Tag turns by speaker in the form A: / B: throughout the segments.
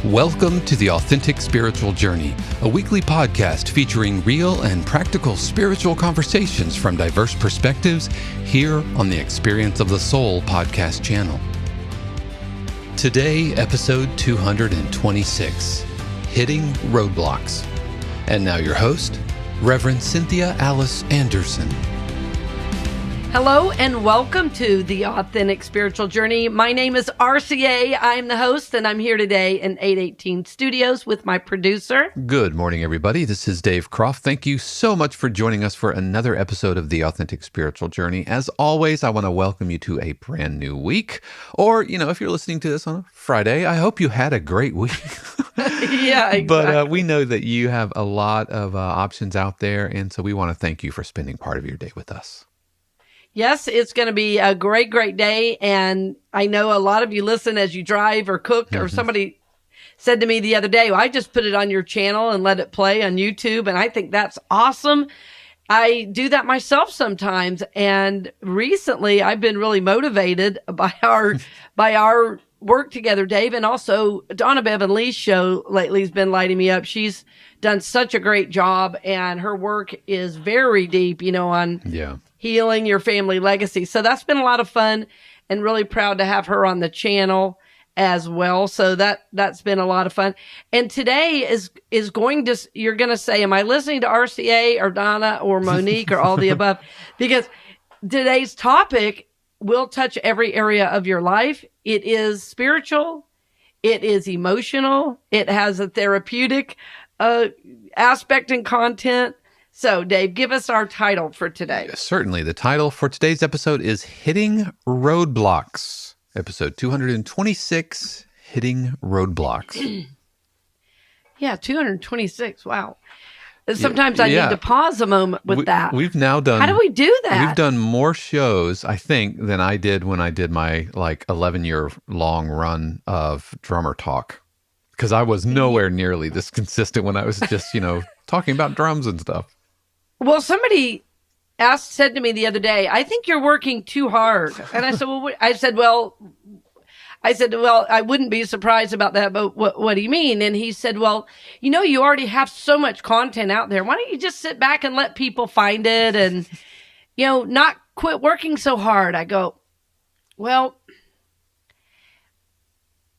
A: Welcome to The Authentic Spiritual Journey, a weekly podcast featuring real and practical spiritual conversations from diverse perspectives here on the Experience of the Soul podcast channel. Today, episode 226, Hitting Roadblocks. And now your host, Reverend Cynthia Alice Anderson.
B: Hello and welcome to The Authentic Spiritual Journey. My name is RCA. I'm the host and I'm here today in 818 Studios with my producer.
A: Good morning, everybody. This is Dave Croft. Thank you so much for joining us for another episode of The Authentic Spiritual Journey. As always, I want to welcome you to a brand new week. Or, if you're listening to this on a Friday, I hope you had a great week.
B: Yeah, exactly.
A: But we know that you have a lot of options out there. And so we want to thank you for spending part of your day with us.
B: Yes, it's going to be a great, great day. And I know a lot of you listen as you drive or cook, or somebody said to me the other day, well, I just put it on your channel and let it play on YouTube. And I think that's awesome. I do that myself sometimes. And recently I've been really motivated by our work together, Dave. And also Donna Bevan Lee's show lately has been lighting me up. She's done such a great job and her work is very deep, on healing your family legacy. So that's been a lot of fun and really proud to have her on the channel as well. So that's been a lot of fun. And today is going to, you're going to say, am I listening to RCA or Donna or Monique or all the above? Because today's topic will touch every area of your life. It is spiritual. It is emotional. It has a therapeutic aspect and content. So, Dave, give us our title for today.
A: Yes, certainly. The title for today's episode is Hitting Roadblocks, episode 226, Hitting Roadblocks.
B: Yeah, 226. Wow. Sometimes I need to pause a moment with that.
A: We've now done...
B: How do we do that?
A: We've done more shows, I think, than I did when I did my 11-year-long run of drummer talk. Because I was nowhere nearly this consistent when I was just, talking about drums and stuff.
B: Well, somebody said to me the other day, I think you're working too hard. And I said, well, I wouldn't be surprised about that, but what do you mean? And he said, well, you already have so much content out there. Why don't you just sit back and let people find it and, not quit working so hard? I go, well,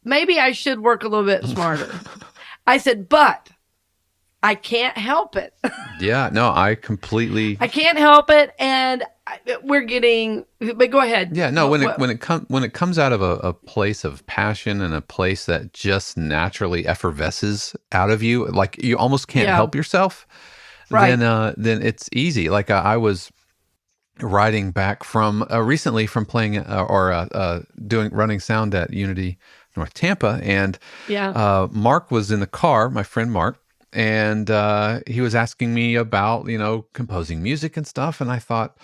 B: maybe I should work a little bit smarter. I said, but I can't help it.
A: Yeah, no, I
B: can't help it. And but go ahead.
A: Yeah, no, when it comes out of a place of passion and a place that just naturally effervesces out of you, like you almost can't help yourself,
B: right?
A: Then it's easy. Like I was riding back from recently from playing running sound at Unity North Tampa, and Mark was in the car, my friend Mark, and he was asking me about composing music and stuff, and I thought,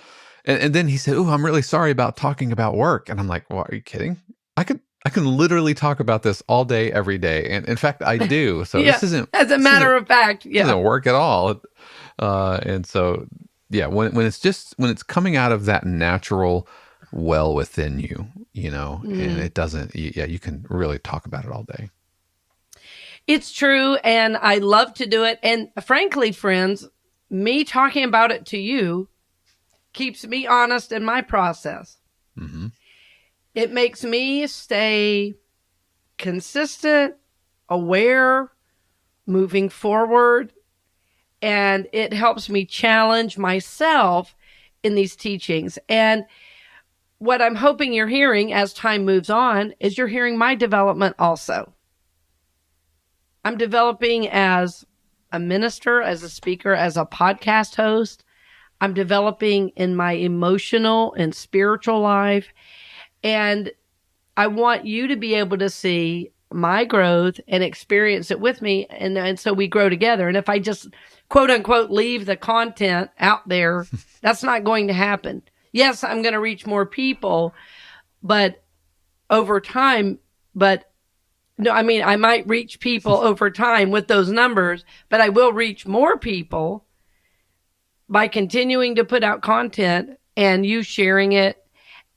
A: and then he said, "Oh, I'm really sorry about talking about work," and I'm like, "Well, are you kidding? I can literally talk about this all day, every day, and in fact, I do. So this isn't,
B: as a matter of fact,
A: doesn't work at all." And so, when it's coming out of that natural well within you, and it doesn't, you can really talk about it all day.
B: It's true. And I love to do it. And frankly, friends, me talking about it to you keeps me honest in my process. Mm-hmm. It makes me stay consistent, aware, moving forward. And it helps me challenge myself in these teachings. And what I'm hoping you're hearing as time moves on is you're hearing my development also. I'm developing as a minister, as a speaker, as a podcast host. I'm developing in my emotional and spiritual life. And I want you to be able to see my growth and experience it with me. And so we grow together. And if I just, quote unquote, leave the content out there, that's not going to happen. Yes, I'm going to reach more people, but over time, I might reach people over time with those numbers, but I will reach more people by continuing to put out content and you sharing it.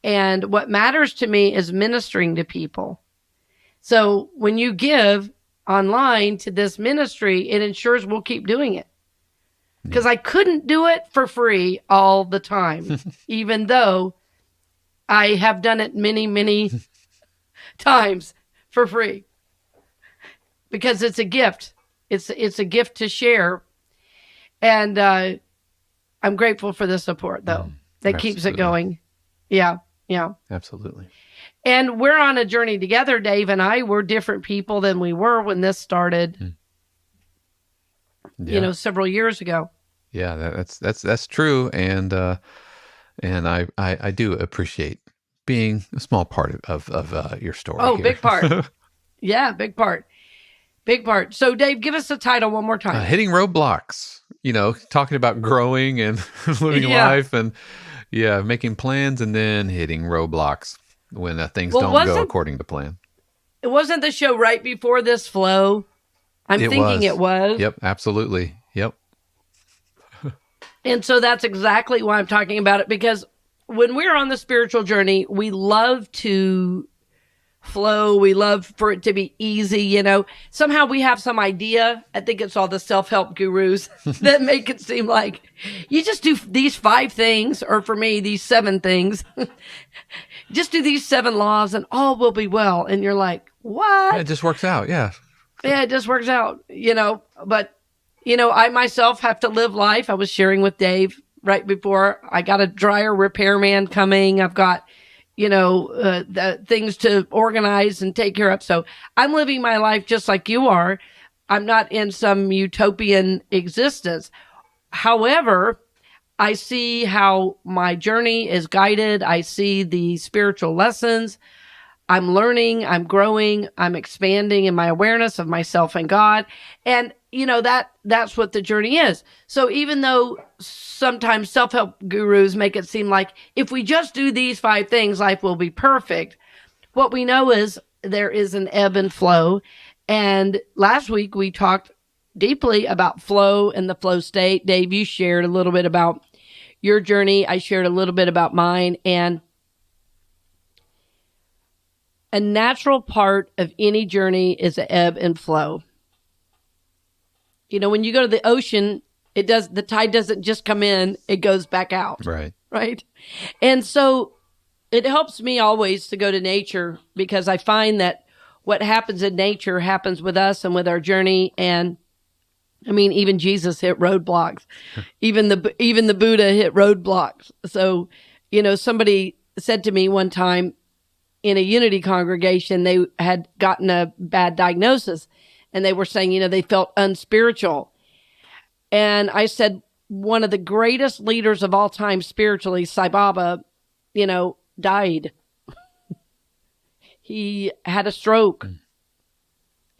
B: And what matters to me is ministering to people. So when you give, online to this ministry, it ensures we'll keep doing it. Because I couldn't do it for free all the time, even though I have done it many, many times for free. Because it's a gift. It's a gift to share. And I'm grateful for the support, though, that keeps it going. Yeah.
A: Absolutely.
B: And we're on a journey together, Dave and I. We're different people than we were when this started, several years ago.
A: Yeah, that's true. And I do appreciate being a small part of your story.
B: Oh,
A: here.
B: Big part. Yeah, big part. Big part. So, Dave, give us the title one more time.
A: Hitting roadblocks, talking about growing and living life and, making plans and then hitting roadblocks when things don't go according to plan.
B: It wasn't the show right before this, Flow? I'm thinking it was.
A: Yep, absolutely. Yep.
B: And so that's exactly why I'm talking about it, because when we're on the spiritual journey, we love to flow. We love for it to be easy, Somehow we have some idea. I think it's all the self-help gurus that make it seem like you just do these 5 things, or for me, these 7 things. Just do these 7 laws and all will be well. And you're like, what?
A: Yeah, it just works out. Yeah.
B: Yeah, it just works out, But, I myself have to live life. I was sharing with Dave right before. I got a dryer repairman coming. I've got the things to organize and take care of. So I'm living my life just like you are. I'm not in some utopian existence. However, I see how my journey is guided. I see the spiritual lessons. I'm learning, I'm growing, I'm expanding in my awareness of myself and God. And, that's what the journey is. So even though sometimes self-help gurus make it seem like if we just do these 5 things, life will be perfect, what we know is there is an ebb and flow. And last week we talked deeply about flow and the flow state. Dave, you shared a little bit about your journey. I shared a little bit about mine. And a natural part of any journey is an ebb and flow. When you go to the ocean, the tide doesn't just come in, it goes back out.
A: Right.
B: Right. And so it helps me always to go to nature, because I find that what happens in nature happens with us and with our journey. And even Jesus hit roadblocks. even the Buddha hit roadblocks. So, somebody said to me one time in a Unity congregation, they had gotten a bad diagnosis. And they were saying, they felt unspiritual. And I said, one of the greatest leaders of all time spiritually, Sai Baba, died. He had a stroke.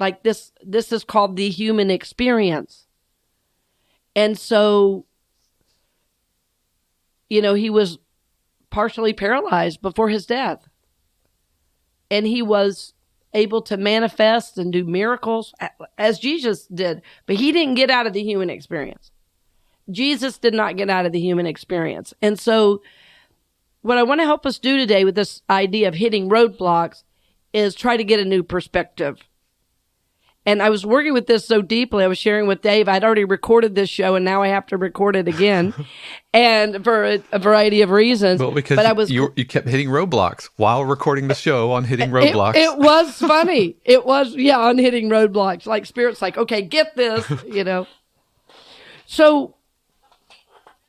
B: Like this is called the human experience. And so, he was partially paralyzed before his death. And he was able to manifest and do miracles as Jesus did. But he didn't get out of the human experience. Jesus did not get out of the human experience. And so what I want to help us do today with this idea of hitting roadblocks is try to get a new perspective. And I was working with this so deeply. I was sharing with Dave. I'd already recorded this show, and now I have to record it again, and for a variety of reasons.
A: Well, because you kept hitting roadblocks while recording the show on hitting roadblocks.
B: It was funny. It was, on hitting roadblocks. Like Spirit's like, okay, get this, So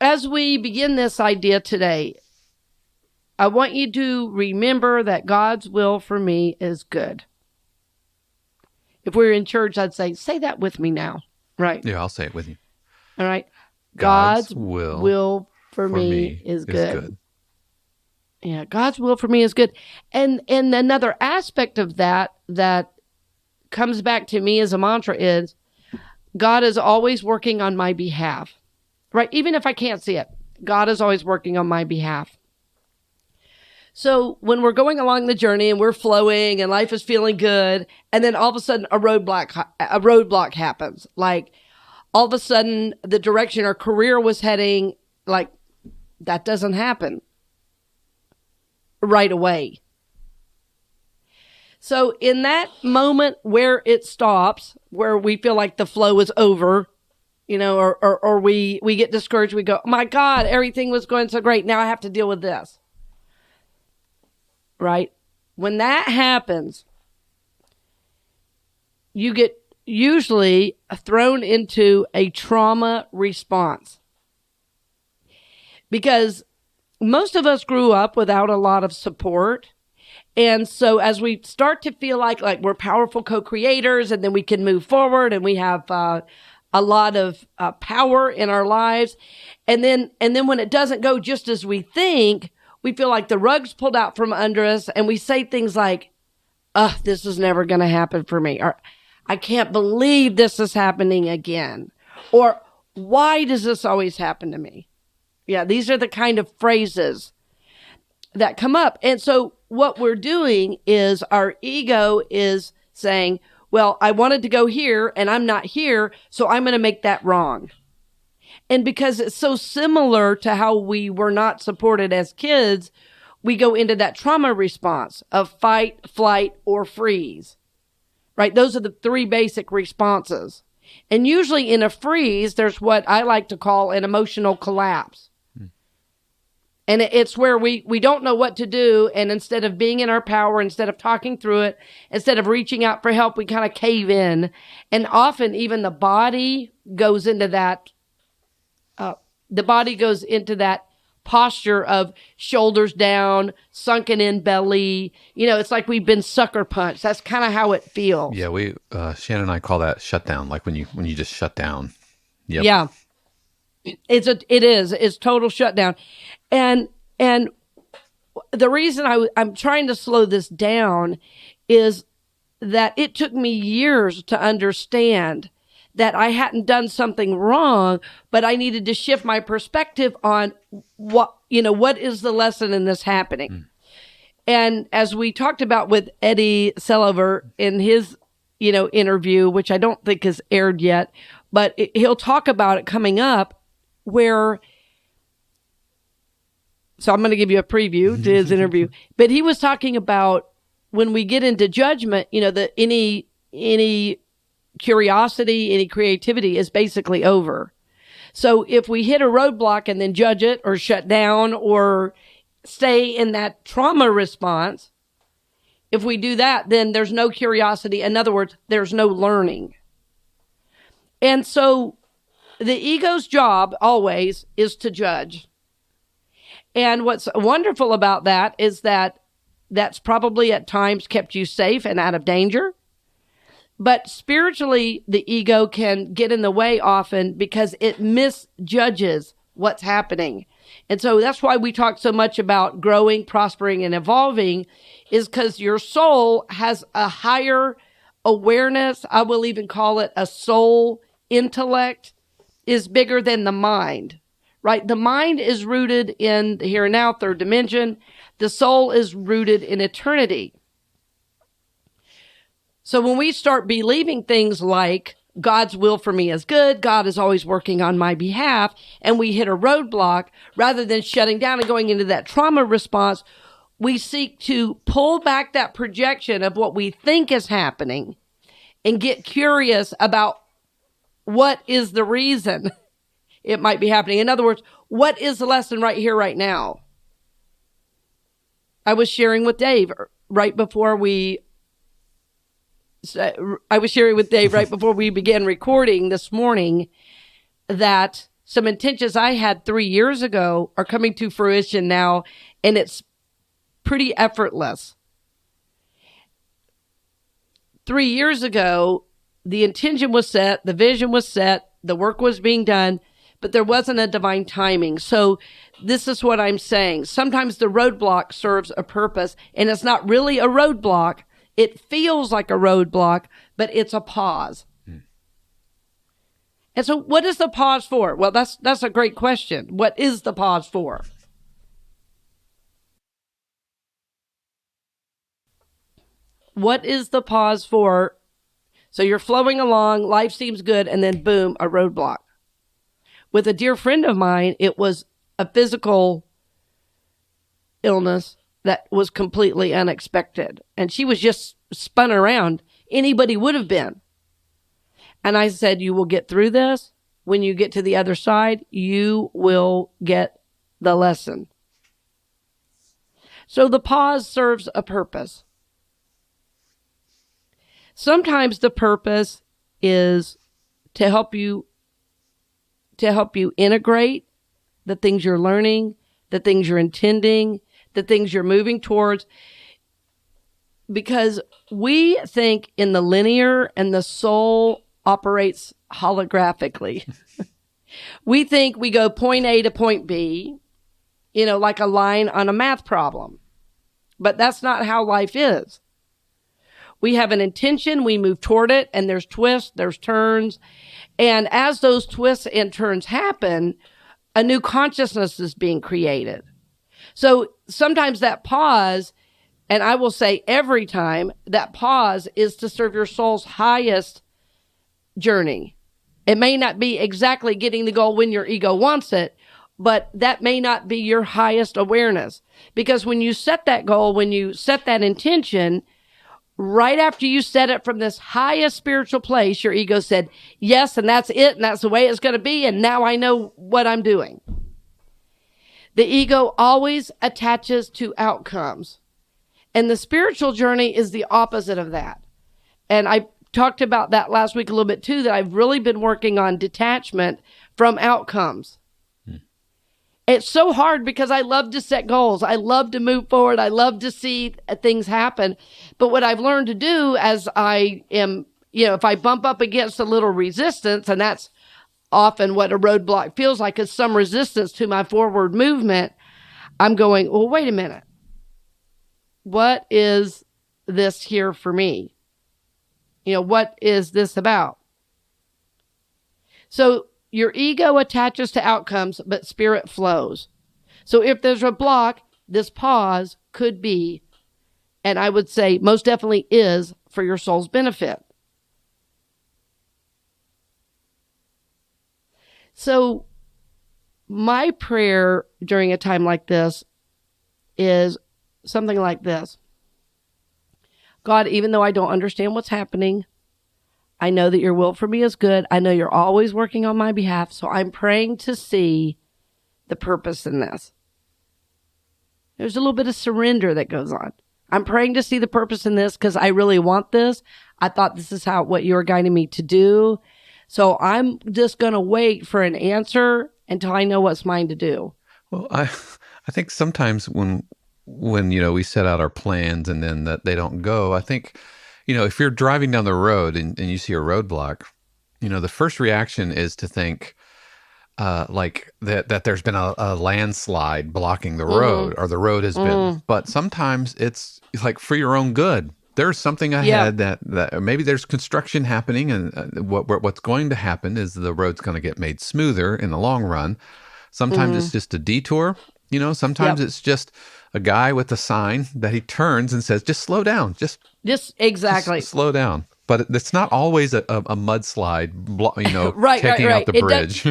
B: as we begin this idea today, I want you to remember that God's will for me is good. If we were in church, I'd say that with me now. Right.
A: Yeah, I'll say it with you.
B: All right. God's will for me is good. Yeah, God's will for me is good. And another aspect of that comes back to me as a mantra is God is always working on my behalf. Right? Even if I can't see it, God is always working on my behalf. So when we're going along the journey and we're flowing and life is feeling good, and then all of a sudden a roadblock happens, like all of a sudden the direction our career was heading, like that doesn't happen right away. So in that moment where it stops, where we feel like the flow is over, or we get discouraged, we go, oh my God, everything was going so great. Now I have to deal with this. Right? When that happens, you get usually thrown into a trauma response. Because most of us grew up without a lot of support. And so as we start to feel like we're powerful co-creators, and then we can move forward and we have a lot of power in our lives. And then when it doesn't go just as we think, we feel like the rug's pulled out from under us, and we say things like, this is never going to happen for me. Or, I can't believe this is happening again. Or, why does this always happen to me? Yeah, these are the kind of phrases that come up. And so what we're doing is our ego is saying, well, I wanted to go here and I'm not here, so I'm going to make that wrong. And because it's so similar to how we were not supported as kids, we go into that trauma response of fight, flight, or freeze, right? Those are the three basic responses. And usually in a freeze, there's what I like to call an emotional collapse. And it's where we don't know what to do. And instead of being in our power, instead of talking through it, instead of reaching out for help, we kind of cave in. And often even the body goes into that. The body goes into that posture of shoulders down, sunken in belly. It's like we've been sucker punched. That's kind of how it feels.
A: Yeah, Shannon and I call that shutdown, like when you just shut down. Yep.
B: Yeah. It's total shutdown. And the reason I'm trying to slow this down is that it took me years to understand that I hadn't done something wrong, but I needed to shift my perspective on what is the lesson in this happening. And as we talked about with Eddie Sellover in his, interview, which I don't think has aired yet, but he'll talk about it coming up so I'm going to give you a preview to his interview, but he was talking about when we get into judgment, that any curiosity, any creativity is basically over. So if we hit a roadblock and then judge it or shut down or stay in that trauma response, if we do that, then there's no curiosity. In other words, there's no learning. And so the ego's job always is to judge. And what's wonderful about that is that that's probably at times kept you safe and out of danger. But spiritually, the ego can get in the way often because it misjudges what's happening. And so that's why we talk so much about growing, prospering, and evolving, is because your soul has a higher awareness. I will even call it a soul intellect is bigger than the mind, right? The mind is rooted in the here and now, third dimension. The soul is rooted in eternity. So when we start believing things like God's will for me is good, God is always working on my behalf, and we hit a roadblock, rather than shutting down and going into that trauma response, we seek to pull back that projection of what we think is happening and get curious about what is the reason it might be happening. In other words, what is the lesson right here, right now? I was sharing with Dave right before we began recording this morning that some intentions I had 3 years ago are coming to fruition now, and it's pretty effortless. 3 years ago, the intention was set, the vision was set, the work was being done, but there wasn't a divine timing. So this is what I'm saying. Sometimes the roadblock serves a purpose, and it's not really a roadblock. It feels like a roadblock, but it's a pause. And so what is the pause for? Well, that's a great question. What is the pause for? What is the pause for? So you're flowing along, life seems good, and then boom, a roadblock. With a dear friend of mine, it was a physical illness that was completely unexpected. And she was just spun around, anybody would have been. And I said, you will get through this. When you get to the other side, you will get the lesson. So the pause serves a purpose. Sometimes the purpose is to help you integrate the things you're learning, the things you're intending, the things you're moving towards. Because we think in the linear and the soul operates holographically. We think we go point A to point B, like a line on a math problem. But that's not how life is. We have an intention, we move toward it, and there's twists, there's turns. And as those twists and turns happen, a new consciousness is being created. So sometimes that pause, and I will say every time, that pause is to serve your soul's highest journey. It may not be exactly getting the goal when your ego wants it, but that may not be your highest awareness. Because when you set that goal, when you set that intention, right after you set it from this highest spiritual place, your ego said, yes, and that's it, and that's the way it's going to be, and now I know what I'm doing. The ego always attaches to outcomes. And the spiritual journey is the opposite of that. And I talked about that last week a little bit too, that I've really been working on detachment from outcomes. It's so hard because I love to set goals. I love to move forward. I love to see things happen. But what I've learned to do as I am, if I bump up against a little resistance, and that's often what a roadblock feels like, is some resistance to my forward movement, I'm going, well, wait a minute. What is this here for me? What is this about? So your ego attaches to outcomes, but spirit flows. So if there's a block, this pause could be, and I would say most definitely is, for your soul's benefit. So my prayer during a time like this is something like this. God, even though I don't understand what's happening, I know that your will for me is good. I know you're always working on my behalf. So I'm praying to see the purpose in this. There's a little bit of surrender that goes on. I'm praying to see the purpose in this because I really want this. I thought this is what you're guiding me to do. So I'm just going to wait for an answer until I know what's mine to do.
A: Well, I think sometimes when we set out our plans and then that they don't go, I think, if you're driving down the road and you see a roadblock, the first reaction is to think like that there's been a landslide blocking the road, or the road has been. But sometimes it's like for your own good. There's something ahead that maybe there's construction happening, and what's going to happen is the road's going to get made smoother in the long run. Sometimes it's just a detour. Sometimes it's just a guy with a sign that he turns and says, just slow down. Just
B: exactly.
A: Just slow down. But it's not always a mudslide, taking out the bridge.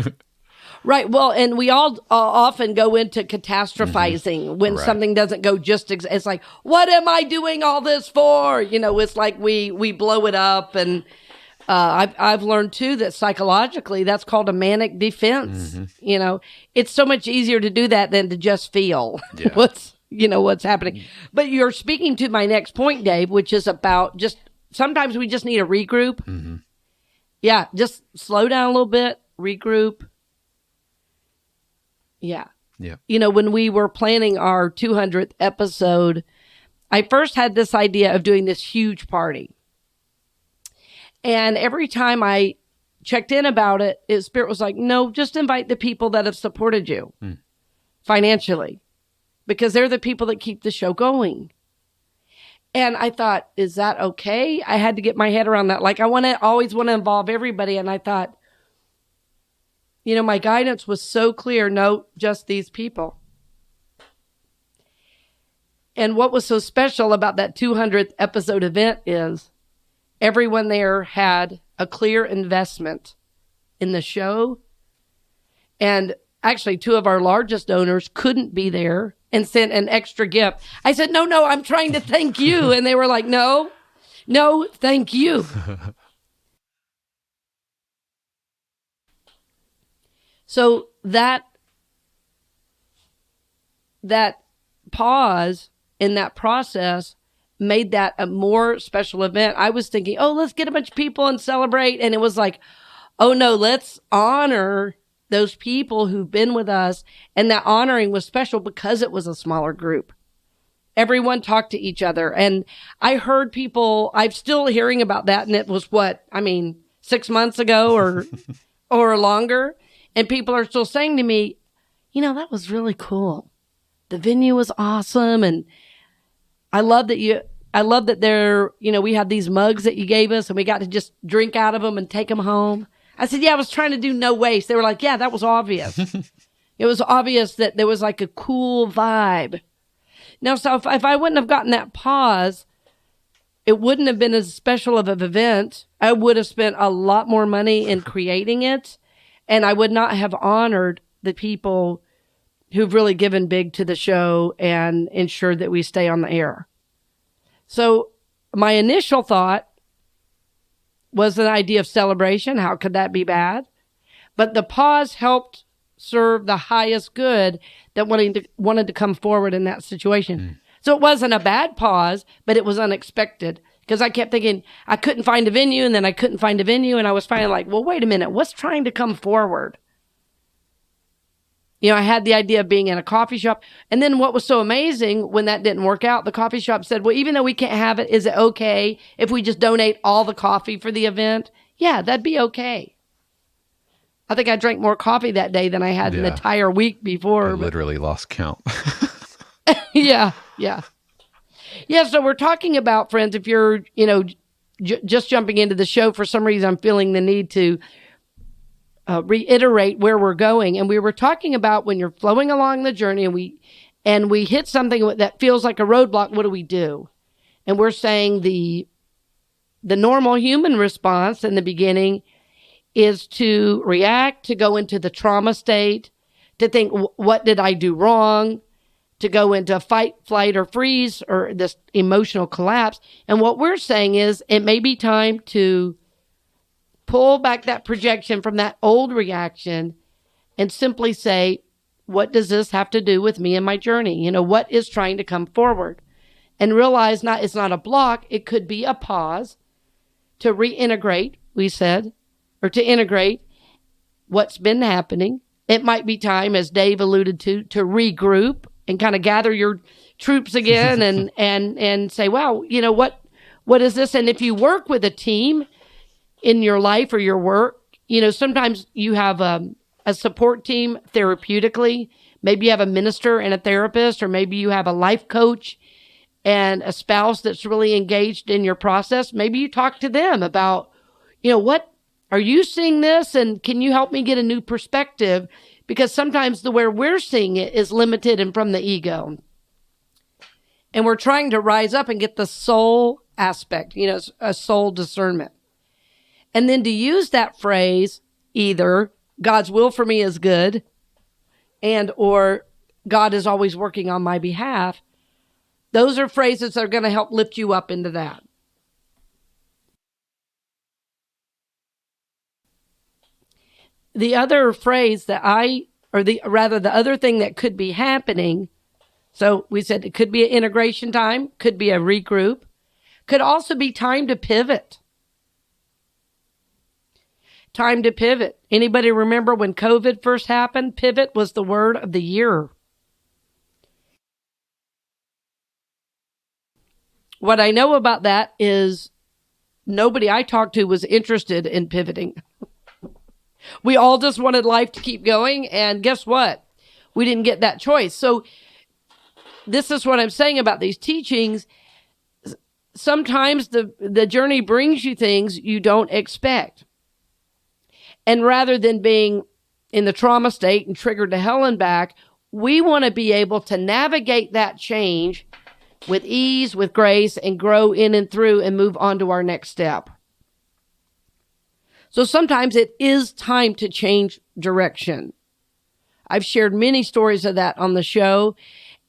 B: Right. Well, and we all often go into catastrophizing when something doesn't go it's like, what am I doing all this for? It's like we blow it up. And I've learned too that psychologically that's called a manic defense. It's so much easier to do that than to just feel what's happening. But you're speaking to my next point, Dave, which is about sometimes we just need a regroup. Yeah. Just slow down a little bit, regroup. Yeah. When we were planning our 200th episode, I first had this idea of doing this huge party. And every time I checked in about it, Spirit was like, no, just invite the people that have supported you financially, because they're the people that keep the show going. And I thought, is that okay? I had to get my head around that. Like, I always want to involve everybody. And I thought, my guidance was so clear. No, just these people. And what was so special about that 200th episode event is everyone there had a clear investment in the show. And actually, two of our largest donors couldn't be there and sent an extra gift. I said, no, I'm trying to thank you. And they were like, no. No, thank you. So that pause in that process made that a more special event. I was thinking, oh, let's get a bunch of people and celebrate. And it was like, oh no, let's honor those people who've been with us. And that honoring was special because it was a smaller group. Everyone talked to each other. And I heard people, I'm still hearing about that. And it was 6 months ago or longer. And people are still saying to me, that was really cool. The venue was awesome. And I love that we had these mugs that you gave us and we got to just drink out of them and take them home. I said, yeah, I was trying to do no waste. They were like, yeah, that was obvious. It was obvious that there was like a cool vibe. Now, so if I wouldn't have gotten that pause, it wouldn't have been as special of an event. I would have spent a lot more money in creating it. And I would not have honored the people who've really given big to the show and ensured that we stay on the air. So my initial thought was an idea of celebration. How could that be bad? But the pause helped serve the highest good that wanted to come forward in that situation. So it wasn't a bad pause, but it was unexpected because I kept thinking I couldn't find a venue and then I couldn't find a venue. And I was finally like, well, wait a minute, what's trying to come forward? I had the idea of being in a coffee shop. And then what was so amazing when that didn't work out, the coffee shop said, well, even though we can't have it, is it okay if we just donate all the coffee for the event? Yeah, that'd be okay. I think I drank more coffee that day than I had an entire week before.
A: I literally lost count.
B: Yeah. So we're talking about, friends, if you're, just jumping into the show, for some reason, I'm feeling the need to reiterate where we're going. And we were talking about when you're flowing along the journey and we hit something that feels like a roadblock, what do we do? And we're saying the normal human response in the beginning is to react, to go into the trauma state, to think, what did I do wrong? To go into fight, flight, or freeze, or this emotional collapse. And what we're saying is it may be time to pull back that projection from that old reaction and simply say, what does this have to do with me and my journey? What is trying to come forward? And realize it's not a block. It could be a pause to reintegrate, we said, or to integrate what's been happening. It might be time, as Dave alluded to regroup and kind of gather your troops again and say, wow, what is this? And if you work with a team in your life or your work, sometimes you have a support team therapeutically. Maybe you have a minister and a therapist, or maybe you have a life coach and a spouse that's really engaged in your process. Maybe you talk to them about, what are you seeing this? And can you help me get a new perspective? Because sometimes where we're seeing it is limited and from the ego. And we're trying to rise up and get the soul aspect, a soul discernment. And then to use that phrase, either God's will for me is good or God is always working on my behalf. Those are phrases that are going to help lift you up into that. The other phrase the other thing that could be happening, so we said it could be an integration time, could be a regroup, could also be time to pivot. Time to pivot. Anybody remember when COVID first happened? Pivot was the word of the year. What I know about that is nobody I talked to was interested in pivoting. We all just wanted life to keep going, and guess what? We didn't get that choice. So this is what I'm saying about these teachings. Sometimes the journey brings you things you don't expect. And rather than being in the trauma state and triggered to hell and back, we want to be able to navigate that change with ease, with grace, and grow in and through and move on to our next step. So sometimes it is time to change direction. I've shared many stories of that on the show.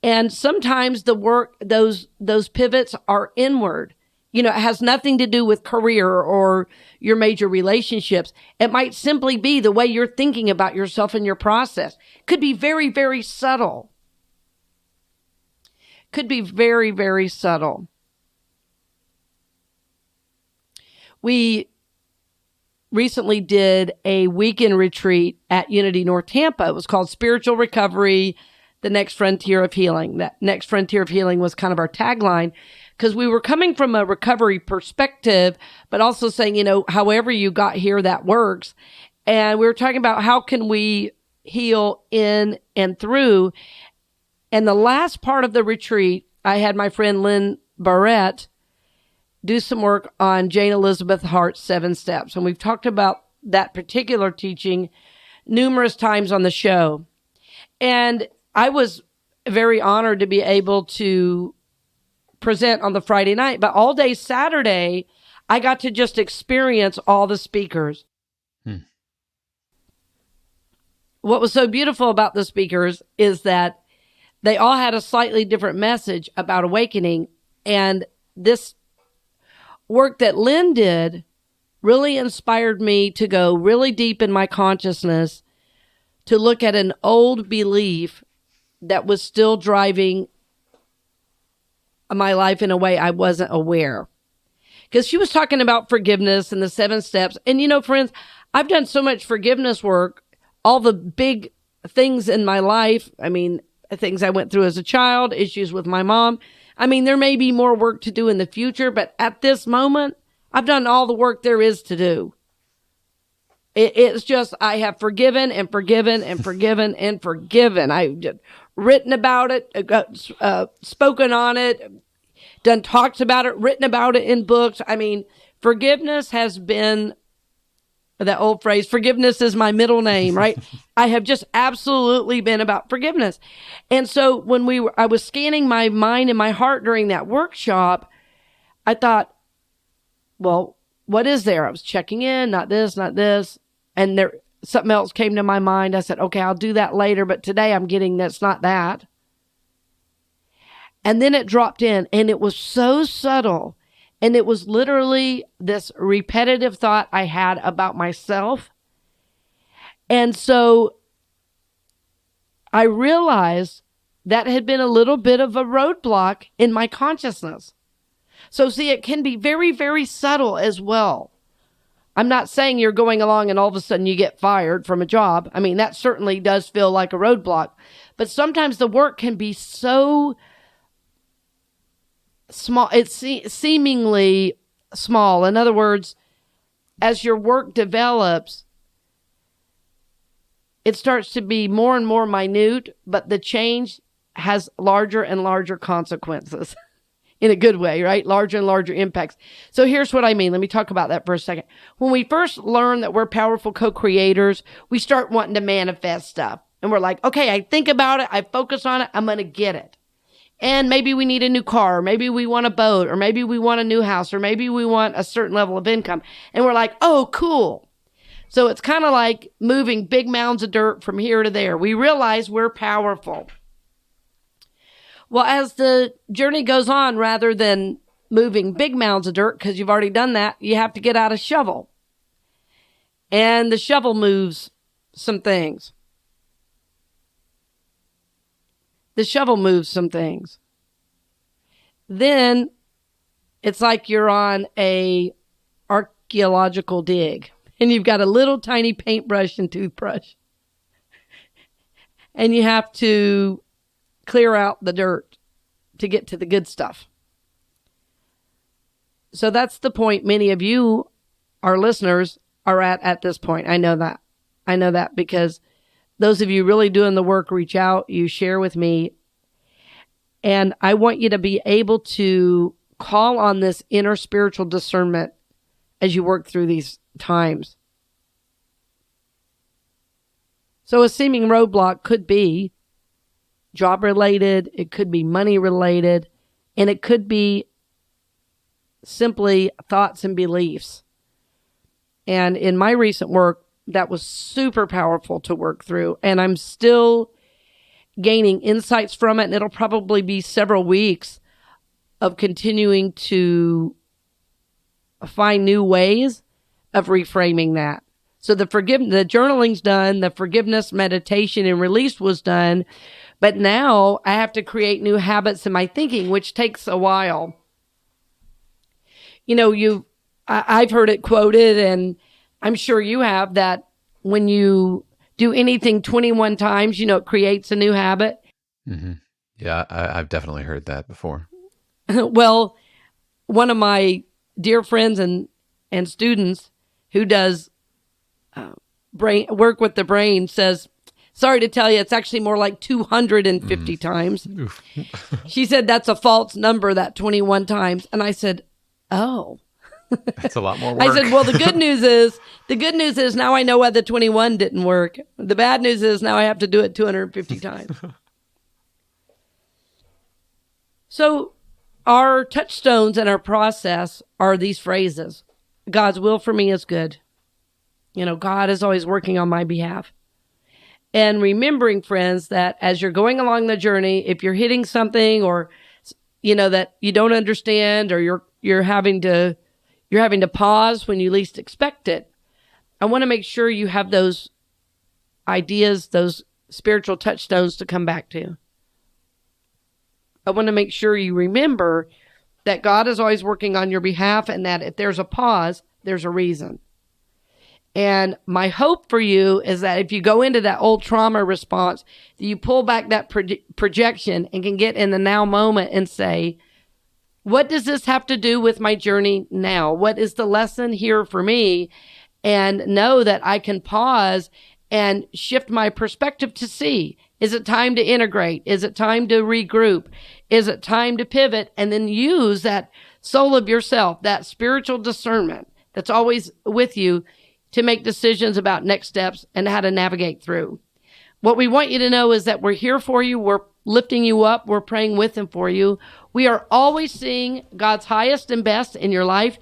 B: And sometimes the work, those pivots are inward. It has nothing to do with career or your major relationships. It might simply be the way you're thinking about yourself and your process. Could be very, very subtle. Could be very, very subtle. We recently did a weekend retreat at Unity North Tampa. It was called Spiritual Recovery, the Next Frontier of Healing. That Next Frontier of Healing was kind of our tagline, because we were coming from a recovery perspective, but also saying, however you got here, that works. And we were talking about how can we heal in and through. And the last part of the retreat, I had my friend Lynn Barrett do some work on Jane Elizabeth Hart's 7 Steps. And we've talked about that particular teaching numerous times on the show. And I was very honored to be able to present on the Friday night, but all day Saturday, I got to just experience all the speakers. What was so beautiful about the speakers is that they all had a slightly different message about awakening. And this work that Lynn did really inspired me to go really deep in my consciousness to look at an old belief that was still driving my life in a way I wasn't aware. Because she was talking about forgiveness and the 7 steps. And friends, I've done so much forgiveness work, all the big things in my life. Things I went through as a child, issues with my mom. There may be more work to do in the future, but at this moment, I've done all the work there is to do. It's just, I have forgiven and forgiven and forgiven and forgiven. I've written about it, spoken on it, done talks about it, written about it in books. Forgiveness has been that old phrase, forgiveness is my middle name, right? I have just absolutely been about forgiveness. And so when I was scanning my mind and my heart during that workshop, I thought, well, what is there? I was checking in, not this, not this. And something else came to my mind. I said, okay, I'll do that later. But today I'm getting that's not that. And then it dropped in, and it was so subtle. And it was literally this repetitive thought I had about myself. And so I realized that had been a little bit of a roadblock in my consciousness. So see, it can be very, very subtle as well. I'm not saying you're going along and all of a sudden you get fired from a job. That certainly does feel like a roadblock. But sometimes the work can be so small, it's seemingly small. In other words, as your work develops, it starts to be more and more minute, but the change has larger and larger consequences in a good way, right? Larger and larger impacts. So here's what I mean. Let me talk about that for a second. When we first learn that we're powerful co-creators, we start wanting to manifest stuff. And we're like, okay, I think about it. I focus on it. I'm going to get it. And maybe we need a new car, or maybe we want a boat, or maybe we want a new house, or maybe we want a certain level of income. And we're like, oh, cool. So it's kind of like moving big mounds of dirt from here to there. We realize we're powerful. Well, as the journey goes on, rather than moving big mounds of dirt, because you've already done that, you have to get out a shovel. And the shovel moves some things. The shovel moves some things. Then it's like you're on a archaeological dig, and you've got a little tiny paintbrush and toothbrush, and you have to clear out the dirt to get to the good stuff. So that's the point many of you, our listeners, are at this point. I know that. I know that because those of you really doing the work, reach out, you share with me. And I want you to be able to call on this inner spiritual discernment as you work through these times. So a seeming roadblock could be job related, it could be money related, and it could be simply thoughts and beliefs. And in my recent work, that was super powerful to work through. And I'm still gaining insights from it. And it'll probably be several weeks of continuing to find new ways of reframing that. So the journaling's done, the forgiveness, meditation, and release was done, but now I have to create new habits in my thinking, which takes a while. I've heard it quoted, and I'm sure you have, that when you do anything 21 times, it creates a new habit.
A: Mm-hmm. Yeah, I've definitely heard that before.
B: Well, one of my dear friends and students who does work with the brain says, sorry to tell you, it's actually more like 250 times. She said that's a false number, that 21 times. And I said, oh.
A: That's a lot more work.
B: I said, well, the good news is now I know why the 21 didn't work. The bad news is now I have to do it 250 times. So our touchstones in our process are these phrases. God's will for me is good. God is always working on my behalf. And remembering, friends, that as you're going along the journey, if you're hitting something or, that you don't understand, or you're having to pause when you least expect it, I want to make sure you have those ideas, those spiritual touchstones to come back to. I want to make sure you remember that God is always working on your behalf, and that if there's a pause, there's a reason. And my hope for you is that if you go into that old trauma response, that you pull back that projection and can get in the now moment and say, what does this have to do with my journey now? What is the lesson here for me? And know that I can pause and shift my perspective to see, is it time to integrate? Is it time to regroup? Is it time to pivot? And then use that soul of yourself, that spiritual discernment that's always with you, to make decisions about next steps and how to navigate through. What we want you to know is that we're here for you. We're lifting you up. We're praying with and for you. We are always seeing God's highest and best in your life,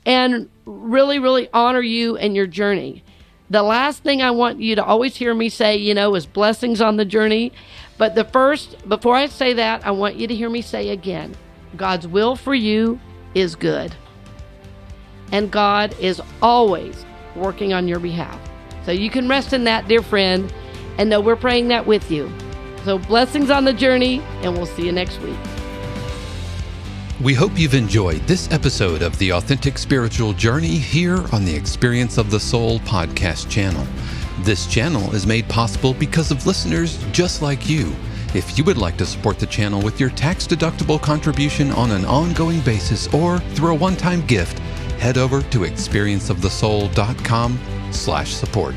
B: and really, really honor you and your journey. The last thing I want you to always hear me say, is blessings on the journey. But before I say that, I want you to hear me say again, God's will for you is good. And God is always working on your behalf. So you can rest in that, dear friend, and know we're praying that with you. So blessings on the journey, and we'll see you next week.
A: We hope you've enjoyed this episode of The Authentic Spiritual Journey here on the Experience of the Soul podcast channel. This channel is made possible because of listeners just like you. If you would like to support the channel with your tax-deductible contribution on an ongoing basis or through a one-time gift, head over to experienceofthesoul.com/support.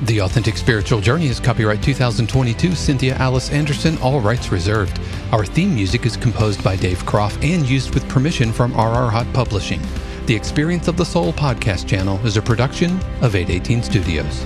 A: The Authentic Spiritual Journey is copyright 2022, Cynthia Alice Anderson, all rights reserved. Our theme music is composed by Dave Croft and used with permission from RR Hot Publishing. The Experience of the Soul podcast channel is a production of 818 Studios.